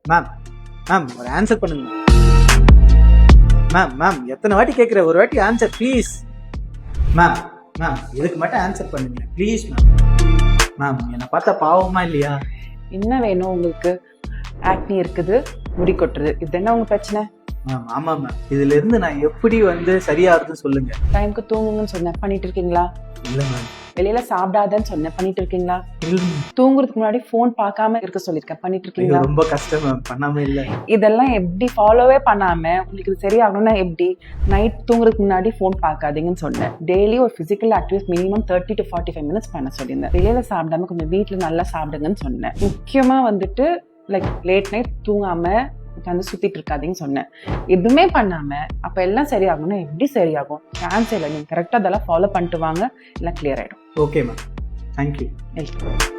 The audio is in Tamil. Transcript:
மேம் மேம் ஒரு ஆன்சர் பண்ணுங்க மேம். மேம் எத்தனை வாட்டி கேட்குற, ஒரு வாட்டி ஆன்சர் ப்ளீஸ். மேம் மேம் இதுக்கு மட்டும் ஆன்சர் பண்ணுங்க ப்ளீஸ் மேம். மேம் என்னை பார்த்தா பாவமா இல்லையா? என்ன வேணும் உங்களுக்கு? ஆக்னி இருக்குது, முடி கொட்டுறது, இது என்ன உங்க பிரச்சனை? மேம் ஆமாம் மேம், இதுல இருந்து நான் எப்படி சரியாகுதுன்னு சொல்லுங்க. டைமுக்கு தூங்குங்கன்னு சொன்னேன், பண்ணிட்டு இருக்கீங்களா? இல்லை மேம். வெளியில சாப்பிடாதன்னு சொன்னேன், பண்ணிட்டு இருக்கீங்களா? இல்லை மேம். தூங்குறதுக்கு முன்னாடி போன் பார்க்காம இருக்க சொல்லிருக்கேன், பண்ணிட்டு இருக்கீங்களா? ரொம்ப கஷ்டம் மேம், பண்ணாம இல்லை. இதெல்லாம் எப்படி ஃபாலோவே பண்ணாம உங்களுக்கு இது சரியாகணும்னா எப்படி? நைட் தூங்குறதுக்கு முன்னாடி போன் பார்க்காதீங்கன்னு சொன்னேன். டெய்லி ஒரு physical activity minimum 30 to 45 minutes பண்ண சொல்லியிருந்தேன். வெளியில சாப்பிடாம கொஞ்சம் வீட்டுல நல்லா சாப்பிடுங்கன்னு சொன்னேன். முக்கியமா லைக் லேட் நைட் தூங்காம உட்காந்து சுத்திட்டு இருக்காதீங்கன்னு சொன்னேன். எதுவுமே பண்ணாம அப்ப எல்லாம் சரியாகணும்னா எப்படி சரியாகும்? சான்ஸ் இல்லை. நீங்க கரெக்டா அதெல்லாம் ஃபாலோ பண்ணிட்டு வாங்க, எல்லாம் கிளியர் ஆயிடும். Okay ma'am, thank you. வெல்கம்.